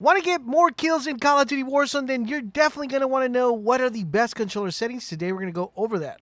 Want to get more kills in Call of Duty Warzone? Then you're definitely going to want to know what are the best controller settings. Today we're going to go over that.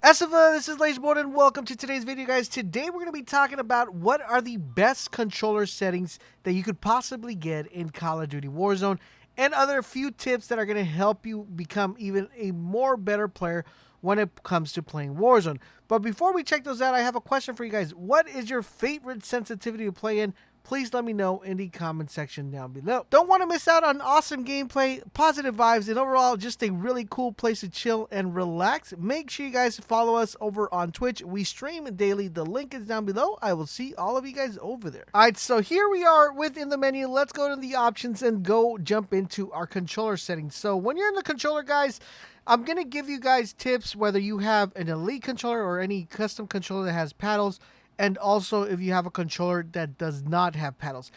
This is LaserBolt and welcome to today's video, guys. Today we're going to be talking about what are the best controller settings that you could possibly get in Call of Duty Warzone and other few tips that are going to help you become even a more better player when it comes to playing Warzone. But before we check those out, I have a question for you guys. What is your favorite sensitivity to play in? Please let me know in the comment section down below. Don't want to miss out on awesome gameplay, positive vibes, and overall just a really cool place to chill and relax. Make sure you guys follow us over on Twitch. We stream daily. The link is down below. I will see all of you guys over there. All right, so here we are within the menu. Let's go to the options and go jump into our controller settings. So when you're in the controller, guys, I'm going to give you guys tips whether you have an elite controller or any custom controller that has paddles, and also if you have a controller that does not have paddles.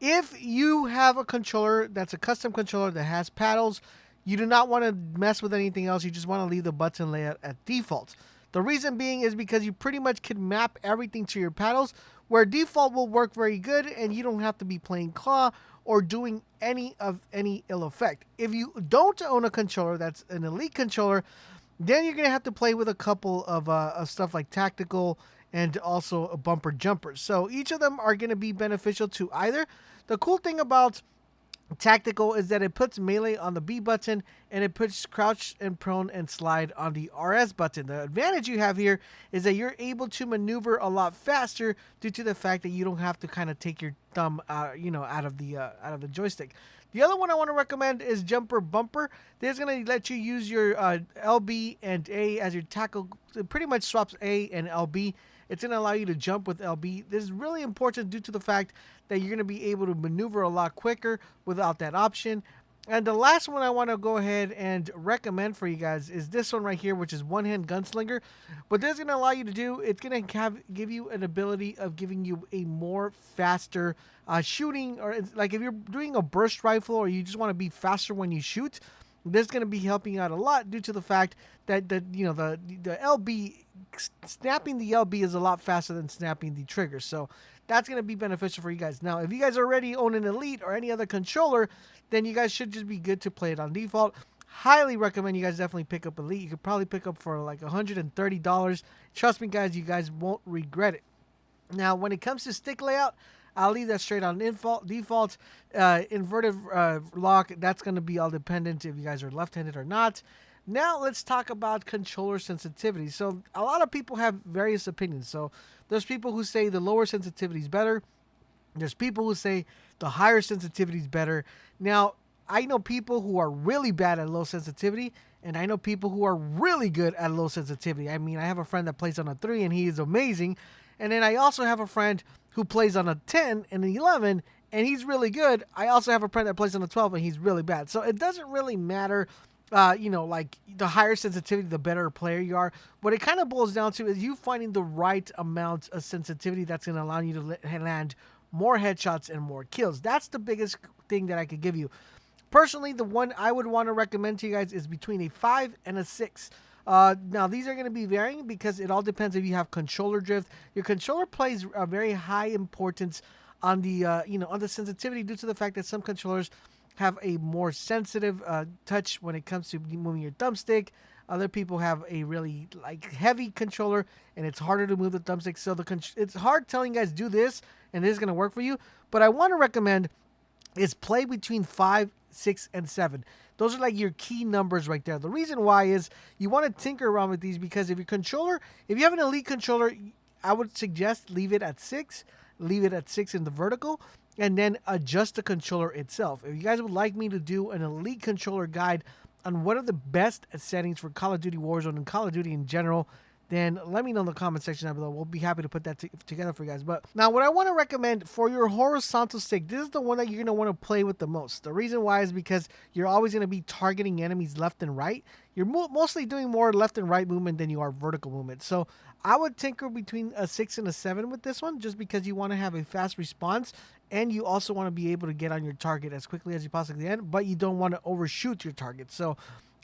If you have a controller that's a custom controller that has paddles, you do not want to mess with anything else. You just want to leave the button layout at default. The reason being is because you pretty much can map everything to your paddles, where default will work very good and you don't have to be playing claw or doing any ill effect. If you don't own a controller that's an elite controller, then you're going to have to play with a couple of stuff like tactical and also a bumper jumpers. So each of them are going to be beneficial to either. The cool thing about tactical is that it puts melee on the B button and it puts crouch and prone and slide on the RS button. The advantage you have here is that you're able to maneuver a lot faster due to the fact that you don't have to kind of take your thumb out of the joystick. The other one I want to recommend is jumper bumper. This is going to let you use your LB and A as your tackle. It pretty much swaps A and LB. It's going to allow you to jump with LB. This is really important due to the fact that you're going to be able to maneuver a lot quicker without that option. And the last one I want to go ahead and recommend for you guys is this one right here, which is one-hand Gunslinger. What this is going to allow you to do, it's going to give you an ability of giving you a more faster shooting, or like if you're doing a burst rifle or you just want to be faster when you shoot, this is going to be helping out a lot due to the fact that the LB, snapping the LB is a lot faster than snapping the trigger. So that's going to be beneficial for you guys. Now, if you guys already own an elite or any other controller, then you guys should just be good to play it on default. Highly recommend you guys definitely pick up elite. You could probably pick up for like $130. Trust me, guys, you guys won't regret it. Now, when it comes to stick layout, I'll leave that straight on default. Inverted lock, that's going to be all dependent if you guys are left-handed or not. Now let's talk about controller sensitivity. So a lot of people have various opinions. So there's people who say the lower sensitivity is better. There's people who say the higher sensitivity is better. Now, I know people who are really bad at low sensitivity, and I know people who are really good at low sensitivity. I mean, I have a friend that plays on a 3, and he is amazing. And then I also have a friend who plays on a 10 and an 11, and he's really good. I also have a friend that plays on a 12, and he's really bad. So it doesn't really matter, like the higher sensitivity, the better player you are. What it kind of boils down to is you finding the right amount of sensitivity that's going to allow you to land more headshots and more kills. That's the biggest thing that I could give you. Personally, the one I would want to recommend to you guys is between a 5 and a 6. Now, these are going to be varying because it all depends if you have controller drift. Your controller plays a very high importance on the, on the sensitivity due to the fact that some controllers have a more sensitive touch when it comes to moving your thumbstick. Other people have a really heavy controller and it's harder to move the thumbstick. So it's hard telling you guys do this and this is going to work for you. But I want to recommend is play between 5, 6, and 7. Those are like your key numbers right there. The reason why is you want to tinker around with these because if you have an elite controller, I would suggest leave it at 6. Leave it at 6 in the vertical and then adjust the controller itself. If you guys would like me to do an elite controller guide on what are the best settings for Call of Duty Warzone and Call of Duty in general, then let me know in the comment section down below. We'll be happy to put that together for you guys. But now what I want to recommend for your horizontal stick, this is the one that you're going to want to play with the most. The reason why is because you're always going to be targeting enemies left and right. You're mostly doing more left and right movement than you are vertical movement. So I would tinker between a 6 and a 7 with this one just because you want to have a fast response and you also want to be able to get on your target as quickly as you possibly can, but you don't want to overshoot your target. So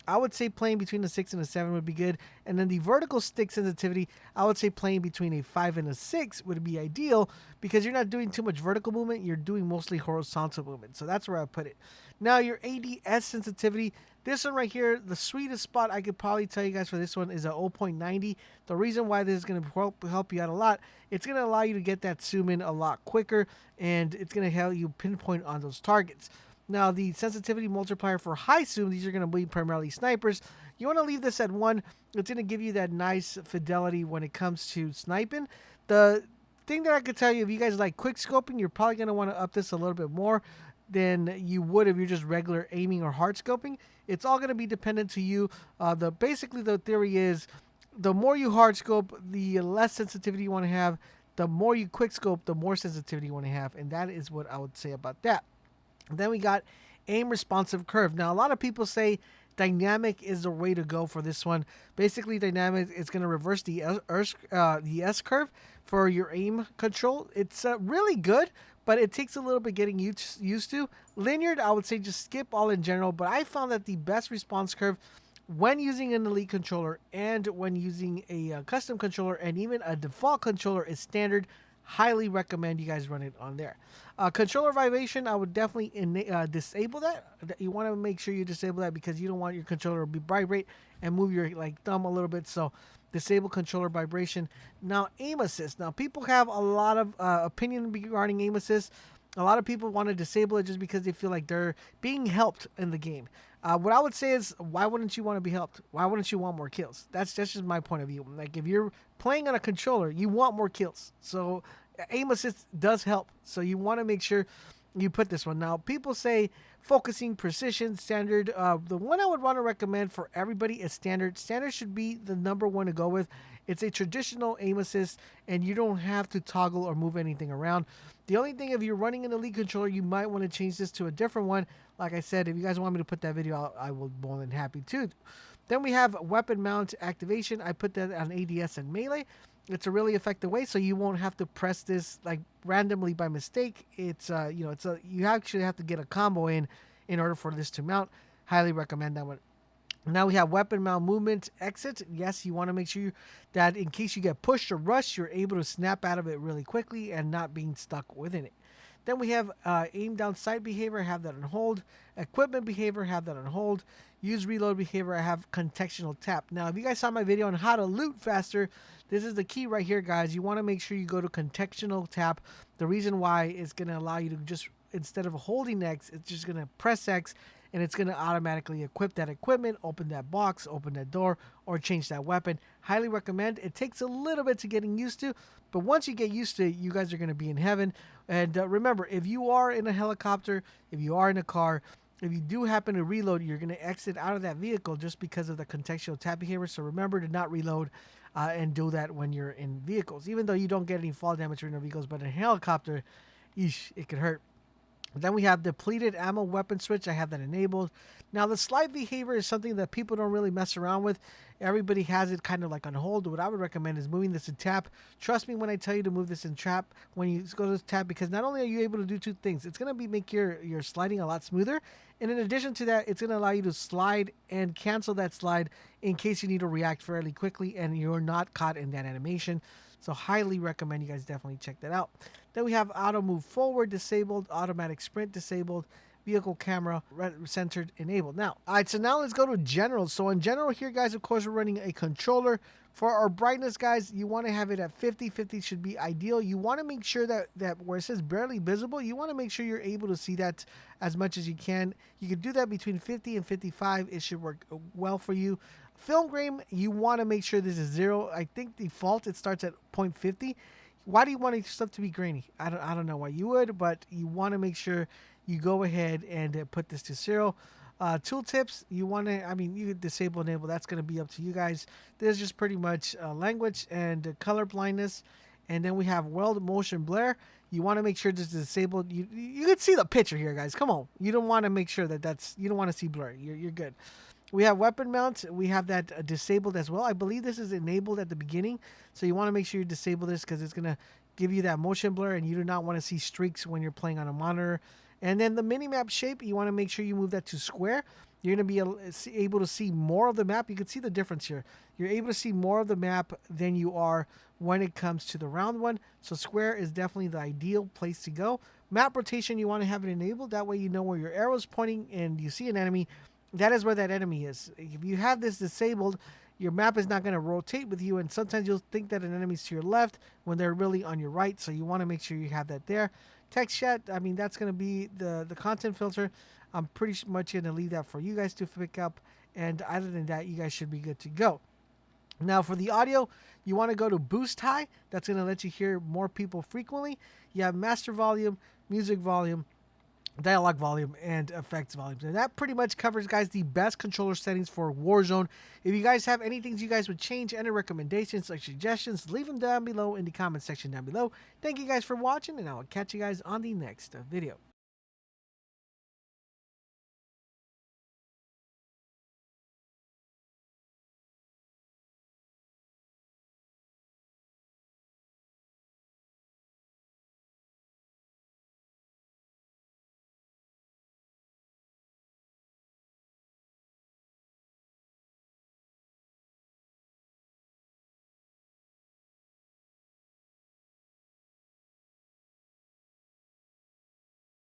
I would say playing between a 6 and a 7 would be good. And then the vertical stick sensitivity, I would say playing between a 5 and a 6 would be ideal because you're not doing too much vertical movement. You're doing mostly horizontal movement. So that's where I put it. Now your ADS sensitivity, this one right here, the sweetest spot I could probably tell you guys for this one is a 0.90. The reason why this is going to help you out a lot, it's going to allow you to get that zoom in a lot quicker, and it's going to help you pinpoint on those targets. Now, the sensitivity multiplier for high zoom, these are going to be primarily snipers. You want to leave this at 1. It's going to give you that nice fidelity when it comes to sniping. The thing that I could tell you, if you guys like quick scoping, you're probably going to want to up this a little bit more than you would if you're just regular aiming or hard scoping. It's all going to be dependent to you. Basically, the theory is the more you hard scope, the less sensitivity you want to have. The more you quick scope, the more sensitivity you want to have. And that is what I would say about that. Then we got aim responsive curve. Now, a lot of people say dynamic is the way to go for this one. Basically, dynamic is going to reverse the S curve for your aim control. It's really good, but it takes a little bit getting used to. Linear, I would say just skip all in general, but I found that the best response curve when using an elite controller and when using a custom controller and even a default controller is standard. Highly recommend you guys run it on there. Controller vibration, I would definitely disable that. You want to make sure you disable that because you don't want your controller to vibrate and move your thumb a little bit. So disable controller vibration. Now aim assist. Now people have a lot of opinion regarding aim assist. A lot of people want to disable it just because they feel like they're being helped in the game. What I would say is, why wouldn't you want to be helped? Why wouldn't you want more kills? That's just my point of view. Like, if you're playing on a controller, you want more kills. So aim assist does help. So you want to make sure you put this one. Now, people say focusing, precision, standard. The one I would want to recommend for everybody is standard. Standard should be the number one to go with. It's a traditional aim assist, and you don't have to toggle or move anything around. The only thing, if you're running an elite controller, you might want to change this to a different one. Like I said, if you guys want me to put that video out, I will be more than happy to. Then we have weapon mount activation. I put that on ADS and melee. It's a really effective way, so you won't have to press this randomly by mistake. It's you actually have to get a combo in order for this to mount. Highly recommend that one. Now we have weapon mount movement exit. Yes, you want to make sure that in case you get pushed or rushed, you're able to snap out of it really quickly and not being stuck within it. Then we have aim down sight behavior. I have that on hold. Equipment behavior. I have that on hold. Use reload behavior. I have contextual tap. Now, if you guys saw my video on how to loot faster, this is the key right here, guys. You want to make sure you go to contextual tap. The reason why is going to allow you to just, instead of holding X, it's just going to press X, and it's going to automatically equip that equipment, open that box, open that door, or change that weapon. Highly recommend. It takes a little bit to getting used to, but once you get used to it, you guys are going to be in heaven. And remember, if you are in a helicopter, if you are in a car, if you do happen to reload, you're going to exit out of that vehicle just because of the contextual tap behavior. So remember to not reload and do that when you're in vehicles, even though you don't get any fall damage in your vehicles. But in a helicopter, eesh, it could hurt. Then we have depleted ammo weapon switch. I have that enabled. Now, the slide behavior is something that people don't really mess around with. Everybody has it kind of on hold. What I would recommend is moving this in tap. Trust me when I tell you to move this in trap when you go to this tap, because not only are you able to do two things, it's going to make your sliding a lot smoother. And in addition to that, it's going to allow you to slide and cancel that slide in case you need to react fairly quickly and you're not caught in that animation. So highly recommend you guys definitely check that out. Then we have auto move forward disabled, automatic sprint disabled, vehicle camera centered enabled. Now, all right, so now let's go to general. So in general here, guys, of course, we're running a controller. For our brightness, guys, you want to have it at 50. 50 should be ideal. You want to make sure that where it says barely visible, you want to make sure you're able to see that as much as you can. You can do that between 50 and 55. It should work well for you. Film grain, you want to make sure this is 0. I think default, it starts at 0.50. Why do you want your stuff to be grainy? I don't know why you would, but you want to make sure you go ahead and put this to 0. Tooltips, you want to, you could disable, enable. That's going to be up to you guys. There's just pretty much language and color blindness. And then we have world motion blur. You want to make sure this is disabled. You can see the picture here, guys. Come on. You don't want to make sure you don't want to see blur. You're good. We have weapon mount. We have that disabled as well. I believe this is enabled at the beginning. So you want to make sure you disable this because it's going to give you that motion blur and you do not want to see streaks when you're playing on a monitor. And then the minimap shape, you want to make sure you move that to square. you're going to be able to see more of the map. You can see the difference here. You're able to see more of the map than you are when it comes to the round one. So square is definitely the ideal place to go. Map rotation, you want to have it enabled. That way you know where your arrow is pointing and you see an enemy. That is where that enemy is. If you have this disabled, your map is not going to rotate with you, and sometimes you'll think that an enemy's to your left when they're really on your right, so you want to make sure you have that there. Text chat, I mean, that's going to be the content filter. I'm pretty much going to leave that for you guys to pick up, and other than that, you guys should be good to go. Now, for the audio, you want to go to Boost High. That's going to let you hear more people frequently. You have Master Volume, Music Volume, Dialogue volume, and effects volumes. And that pretty much covers, guys, the best controller settings for Warzone. If you guys have any things you guys would change, any recommendations or suggestions, leave them down below in the comment section down below. Thank you guys for watching, and I will catch you guys on the next video.